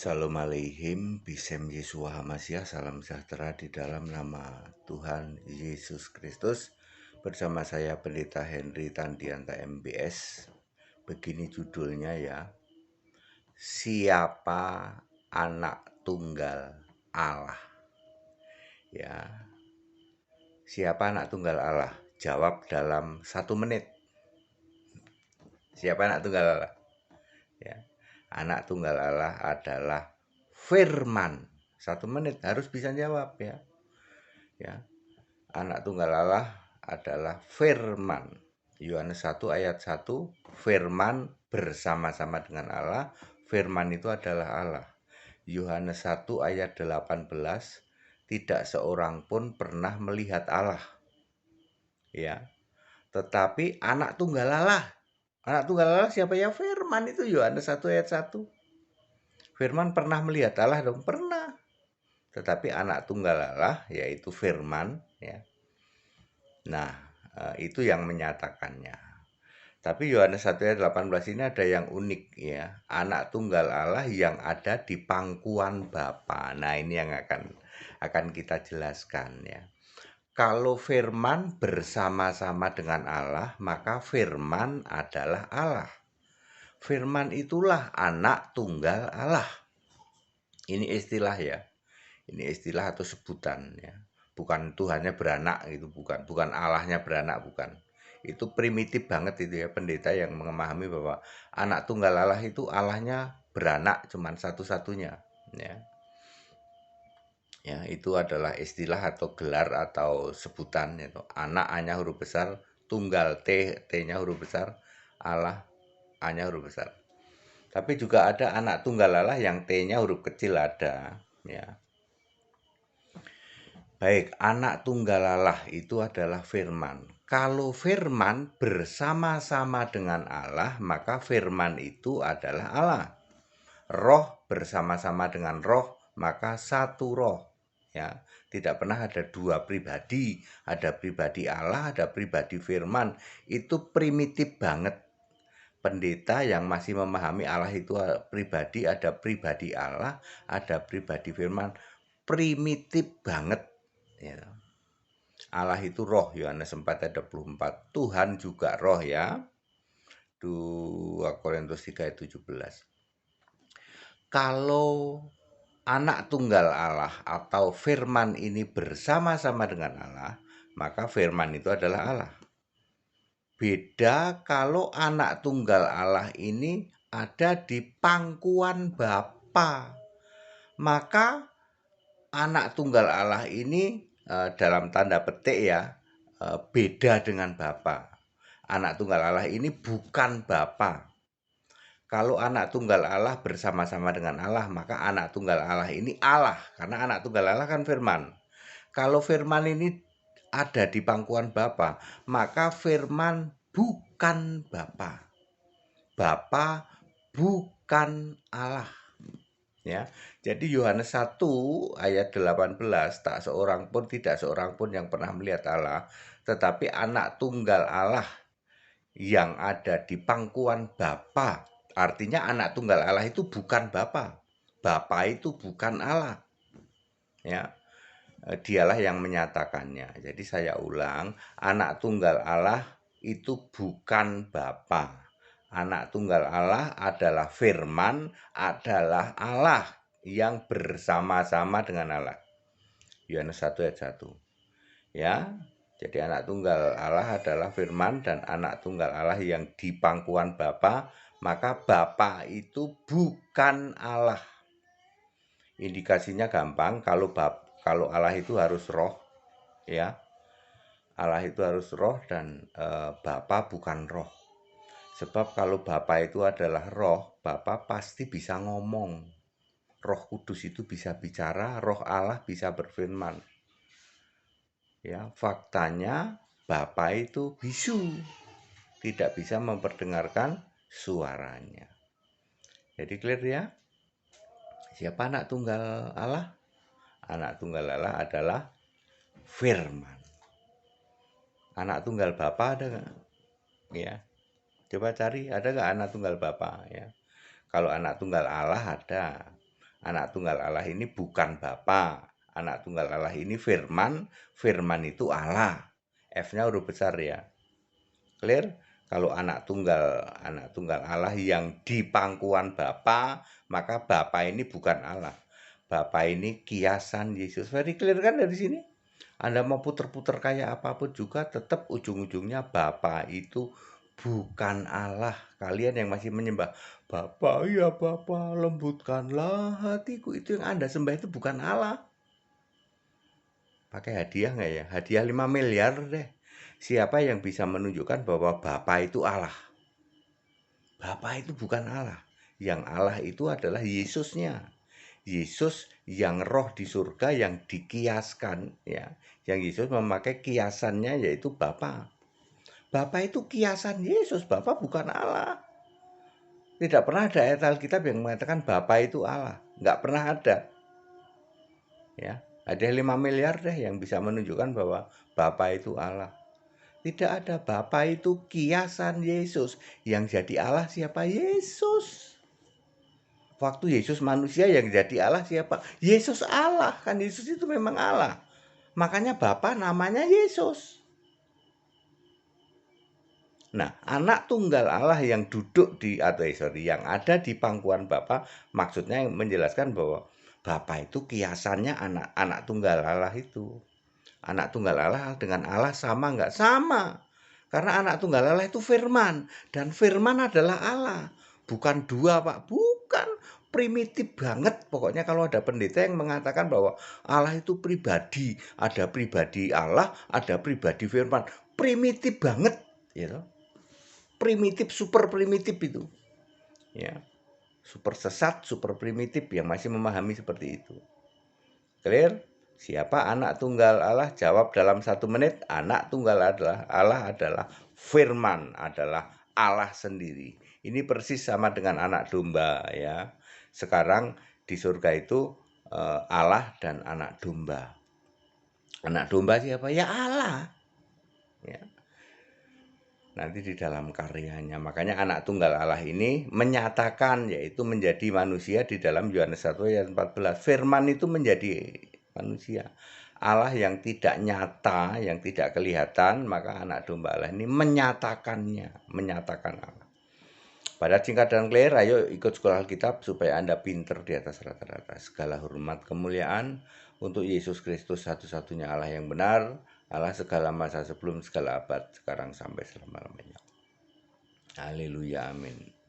Shalom Aleihim, Bisem Yesua Hamasyah, salam sejahtera di dalam nama Tuhan Yesus Kristus. Bersama saya Pendeta Henry Tandianta MBS. Begini judulnya ya, siapa anak tunggal Allah? Ya, siapa anak tunggal Allah? Jawab dalam 1 menit. Siapa anak tunggal Allah? Ya, anak tunggal Allah adalah Firman. 1 menit harus bisa jawab ya. Ya, anak tunggal Allah adalah Firman. Yohanes 1 ayat 1, Firman bersama-sama dengan Allah. Firman itu adalah Allah. Yohanes 1 ayat 18, tidak seorang pun pernah melihat Allah. Ya, tetapi anak tunggal Allah. Anak tunggal Allah siapa ya? Firman itu Yohanes 1 ayat 1. Firman pernah melihat Allah dong? Pernah. Tetapi anak tunggal Allah yaitu Firman ya. Nah, itu yang menyatakannya. Tapi Yohanes 1 ayat 18 ini ada yang unik ya. Anak tunggal Allah yang ada di pangkuan Bapa. Nah, ini yang akan kita jelaskan ya. Kalau Firman bersama-sama dengan Allah, maka Firman adalah Allah. Firman itulah anak tunggal Allah. Ini istilah ya. Ini istilah atau sebutan ya. Bukan Tuhannya beranak gitu, bukan Allahnya beranak, bukan. Itu primitif banget itu ya, pendeta yang memahami bahwa anak tunggal Allah itu Allahnya beranak cuman satu-satunya ya. Ya, itu adalah istilah atau gelar atau sebutan itu. Anak A-nya huruf besar, tunggal T-nya huruf besar, Allah A-nya huruf besar. Tapi juga ada anak tunggal Allah yang T-nya huruf kecil ada ya. Baik, anak tunggal Allah itu adalah Firman. Kalau Firman bersama-sama dengan Allah, maka Firman itu adalah Allah. Roh bersama-sama dengan Roh, maka satu Roh. Ya, tidak pernah ada dua pribadi. Ada pribadi Allah, ada pribadi Firman. Itu primitif banget. Pendeta yang masih memahami Allah itu pribadi, ada pribadi Allah, ada pribadi Firman. Primitif banget. Ya. Allah itu roh, Yohanes 4 ayat 24. Tuhan juga roh ya. 2 Korintus 3 ayat 17. Kalau anak tunggal Allah atau Firman ini bersama-sama dengan Allah, maka Firman itu adalah Allah. Beda kalau anak tunggal Allah ini ada di pangkuan Bapa. Maka anak tunggal Allah ini dalam tanda petik ya, beda dengan Bapa. Anak tunggal Allah ini bukan Bapa. Kalau anak tunggal Allah bersama-sama dengan Allah, maka anak tunggal Allah ini Allah. Karena anak tunggal Allah kan Firman. Kalau Firman ini ada di pangkuan Bapa, maka Firman bukan Bapa. Bapa bukan Allah. Ya. Jadi Yohanes 1 ayat 18, tidak seorang pun yang pernah melihat Allah, tetapi anak tunggal Allah yang ada di pangkuan Bapa. Artinya anak tunggal Allah itu bukan Bapa. Bapa itu bukan Allah. Ya. Dialah yang menyatakannya. Jadi saya ulang, anak tunggal Allah itu bukan Bapa. Anak tunggal Allah adalah Firman, adalah Allah yang bersama-sama dengan Allah. Yohanes 1 ayat 1. Ya, jadi anak tunggal Allah adalah Firman dan anak tunggal Allah yang di pangkuan Bapa, maka Bapa itu bukan Allah. Indikasinya gampang, kalau Allah itu harus roh, ya. Allah itu harus roh dan Bapa bukan roh. Sebab kalau Bapa itu adalah roh, Bapa pasti bisa ngomong. Roh Kudus itu bisa bicara, Roh Allah bisa berfirman. Ya, faktanya Bapa itu bisu, tidak bisa memperdengarkan suaranya. Jadi clear ya? Siapa anak tunggal Allah? Anak tunggal Allah adalah Firman. Anak tunggal Bapa ada nggak? Ya, coba cari, ada nggak anak tunggal Bapa ya? Kalau anak tunggal Allah ada. Anak tunggal Allah ini bukan Bapa. Anak tunggal Allah ini firman, firman itu Allah. F-nya huruf besar ya. Clear? Kalau anak tunggal Allah yang di pangkuan Bapa, maka Bapa ini bukan Allah. Bapa ini kiasan Yesus. Very clear kan dari sini? Anda mau puter-puter kayak apapun juga tetap ujung-ujungnya Bapa itu bukan Allah. Kalian yang masih menyembah Bapa, ya Bapa, lembutkanlah hatiku. Itu yang Anda sembah itu bukan Allah. Pakai hadiah nggak ya? Hadiah 5 miliar deh. Siapa yang bisa menunjukkan bahwa Bapa itu Allah? Bapa itu bukan Allah. Yang Allah itu adalah Yesusnya. Yesus yang roh di surga yang dikiaskan ya. Yang Yesus memakai kiasannya yaitu Bapa. Bapa itu kiasan Yesus, Bapa bukan Allah. Tidak pernah ada ayat Alkitab yang mengatakan Bapa itu Allah. Nggak pernah ada. Ya, ada 5 miliar deh yang bisa menunjukkan bahwa Bapa itu Allah. Tidak ada. Bapa itu kiasan Yesus. Yang jadi Allah siapa? Yesus. Waktu Yesus manusia yang jadi Allah siapa? Yesus Allah. Kan Yesus itu memang Allah. Makanya Bapa namanya Yesus. Nah, anak tunggal Allah yang duduk yang ada di pangkuan Bapa, maksudnya menjelaskan bahwa Bapa itu kiasannya anak tunggal Allah itu. Anak tunggal Allah dengan Allah sama nggak? Sama. Karena anak tunggal Allah itu firman. Dan firman adalah Allah. Bukan dua, Pak. Bukan. Primitif banget. Pokoknya kalau ada pendeta yang mengatakan bahwa Allah itu pribadi. Ada pribadi Allah, ada pribadi firman. Primitif banget. Gitu. Primitif, super primitif itu. Ya. Super sesat, super primitif yang masih memahami seperti itu. Clear? Siapa anak tunggal Allah? Jawab dalam 1 menit. Anak tunggal Allah adalah firman, adalah Allah sendiri. Ini persis sama dengan anak domba ya. Sekarang di surga itu Allah dan anak domba. Anak domba siapa? Ya Allah. Ya. Nanti di dalam karyanya. Makanya anak tunggal Allah ini menyatakan yaitu menjadi manusia di dalam Yohanes 1 ayat 14. Firman itu menjadi manusia. Allah yang tidak nyata, yang tidak kelihatan, maka anak domba Allah ini menyatakannya, menyatakan Allah. Pada singkat dan clear, ayo ikut sekolah Alkitab supaya Anda pinter di atas rata-rata. Segala hormat kemuliaan untuk Yesus Kristus satu-satunya Allah yang benar, Allah segala masa sebelum segala abad, sekarang sampai selama-lamanya. Haleluya, amin.